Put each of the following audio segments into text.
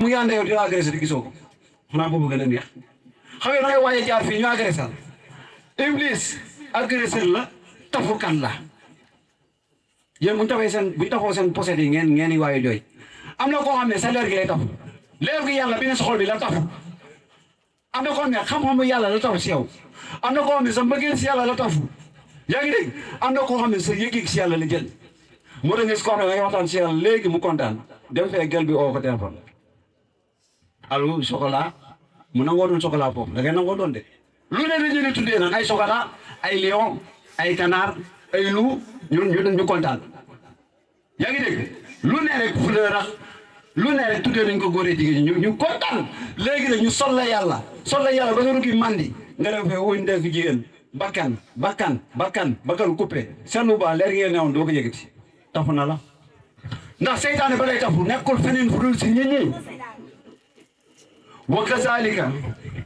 mu ngi ànd yow di la agressé di gisoo ko xanaa boobu gën a neex xam nga da ngay waaye jaar fii ñu agressé la Iblis agressé la tafukan la yéen bu ñu tafoo seen poset yi ngeen waaye jooy am na koo xam ne sa leer gi lay tafu leer gi yàlla bi ne sa xol bi la tafu am na koo xam ne xam-xamu yàlla la tafu si yow am na koo xam ne sa mbëggeel si yàlla la tafu yaa ngi dégg am na koo xam ne sa yëg-yëg si yàlla la jël moo tax gis koo xam ne ngay waxtaan si yàlla léegi mu kontaan dem fee gel bi oo ko téléphone allo chocolat mu nangoo doon chocolat foofu da ngay nangoo doon de lu ne dañu ne tuddee nag ay chocolat ay lion ay canard ay loup ñu kontaan yaa ngi dégg lu ne rek fleur ak lu ne rek tuddee nañ ko góoree jigéen ñu kontaan léegi nag ñu sol la yàlla ba nga rukki mandi nga dem fee wuñ def jigéen bakkan coupé seetlu ba leer ngeen newoon doo ko yëgati tafu na la ndax seytaane ba lay tafu nekkul feneen fu dul si nit ñi wa kazalika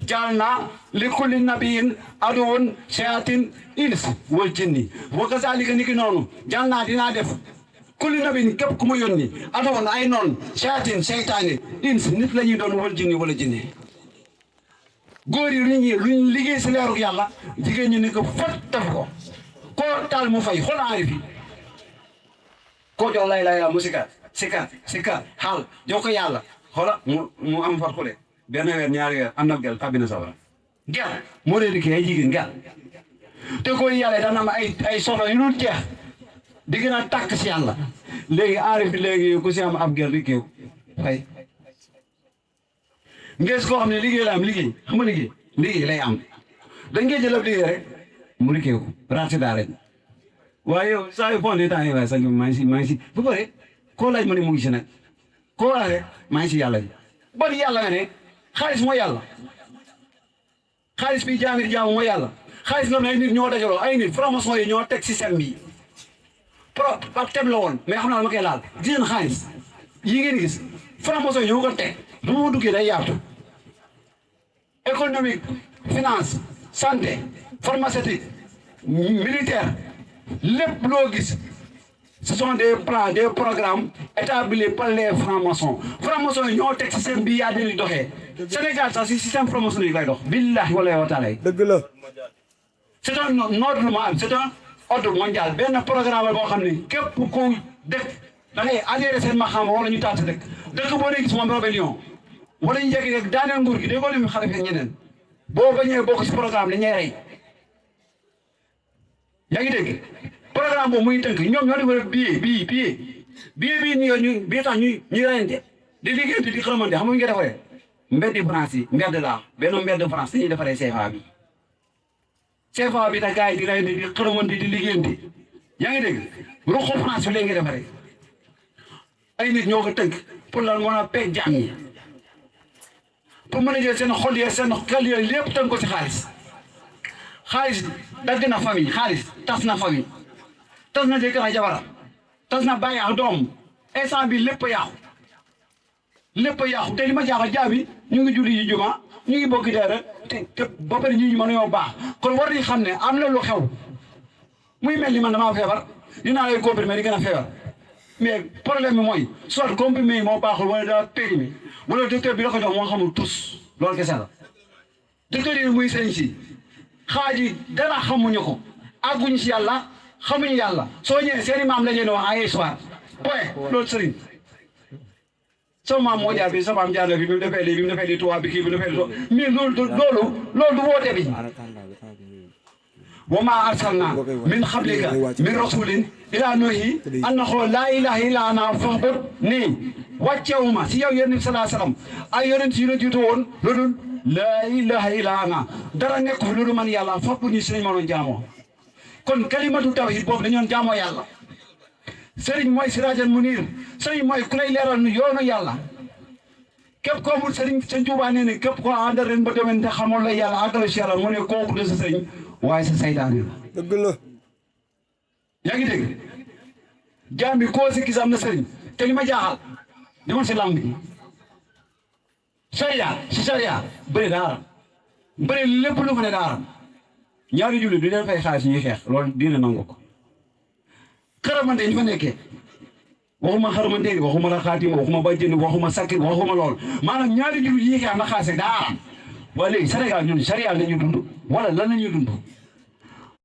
jaalna li kulli nabiyin aduwwun shayatin ins wal jinni wa kazalika ni ki noonu jaalna dinaa def kulli nabiyin képp ku ma yónni aduwwun ay noon shayatin seytaane ins nit la ñuy doon wal jinni wala jinni góor yi luñ liggéey si leeruk yàlla jigéen ñi ni ko fat def ko koo taal mu fay xool aari fi koo jox lay mu sikar xaal jox ko yàlla xoola mu am fat xule benn weer ñaari weer am na gel tàbbi na sawara gel moo dee di ay jigéen gel te ko yàlla dana am ay soxla yu dul jeex di gën a tàkk si yàlla léegi aari fi léegi ku si am ab gel di kéew fay ngees koo xam ne liggéey la am liggéey xam nga liggéey lay am dañ koy jël ab liggéey rek mu di kéew raté daa rek waaye yow saa yu bon de temps yi waaye sax maa ngi si bu pare koo laaj ma ne mu ngi si nag koo laaj rek maa ngi si yàlla bi bari yàlla nga ne xaalis mooy yàlla xaalis bi jaamir jaamu mooy yàlla xaalis nga ne ay nit ñoo dajaloo ay nit franc-maçon yi ñoo teg système bi ak tem la woon mais xam naa ma koy laal gis ngeen xaalis yi ngeen gis franc-maçon yi ñoo ko teg bu ma duggee day yaatu économique finance santé pharmaceutique militaire lépp loo gis ce sont des plans des programmes établis par les francs-maçons francs-maçons yi ñoo teg système bi yaa di doxee Sénégal sax si système franc-maçon yi lay dox billahi wala wa taala dëgg la c'est un ordre mondial benn programme boo xam ne képp ku dëkk da ngay adhéré seen maxaama wala ñu taat dëkk boo dee gis moom rébellion wala ñu jekki rek daaneel nguur gi déggoo lim xale fi ñeneen boo bañee bokk si programme dañuy rey yaa ngi dégg programme boobu muy tënk ñoom ñoo defal bii ñu tax ñuy reyante di liggéeyante di xalamante xam nga ñu ngi defaree mbeddi France yi mbedd laa benn mbedd France dañuy defaree CFA bi tax gars yi di reyante di xalamante di liggéeyante yaa ngi dégg ruqu France bi léegi ngi defaree ay nit ñoo ko tënk pour lan mën a peeg jaam ñi pour mën a jël seen xol yi seen xel yooyu lépp tënk ko si xaalis dagg na famille xaalis tas na famille tas na jëkkër ak jabar tas na bàyyi ak doom instant bi lépp a yàqu te li ma jaaxal jaabi ñu ngi julli yi juma ñu ngi bokk dara te ba pare ñi mën nañoo baax kon war nañu xam ne am na lu xew muy mel ni man damaa feebar dinaa lay comprimé di gën a feebar mais problème bi mooy soit comprimé yi moo baaxul wala daa périmé wala docteur bi la ko jox moo xamul tous loolu kese la docteur yi muy sëñ si xaaj yi dara xamuñu ko àgguñu si yàlla xamuñu yàlla soo ñëwee seeni maam la ñu wax ay histoire point loolu sëriñ sama maam moo jaar bi sama maam jaar na bi mu defee lii tubaab bi kii bi mu defee lii mais loolu du woote bi wa maa arsalnaa min qablika min rasulin ilaa nuuhi annahu laa ilaaha illaa ana fa'budnii wàccewuma si yow yonent bi salaa salaam ay yonent yu la jiitu woon loolu laa ilaaha illaa ana dara nekk fi loolu man yàlla fa'budnii si lañ mënoon jaamoo kon kalimatu tawhid boobu dañoon jaamoo yàlla sëriñ mooy siraajan muniir sëriñ mooy ku lay leeral nu yoonu yàlla képp koo amul sëriñ sëñ Tuubaa nee ne képp koo àndal ren ba demen te xamoon la yàlla àggale si yàlla mu ne kooku de sa sëriñ waaye sa saytaane la dëgg la yaa ngi dégg jaam bi koo si gis am na sëriñ te li ma jaaxal demoon si lamb bi sariya bëri daara bëri lépp lu fa ne daara ñaari jullit du leen fay xaalis ñuy xeex loolu dina nangu ko xaramante ñu fa nekkee waxuma xarmanteeri waxuma la xaatima waxuma bàjjeni waxuma sakki waxuma lool maanaam ñaari jullit yi xeex na xaase daa am waa léegi Sénégal ñun charia la ñuy dund wala lan la ñuy dund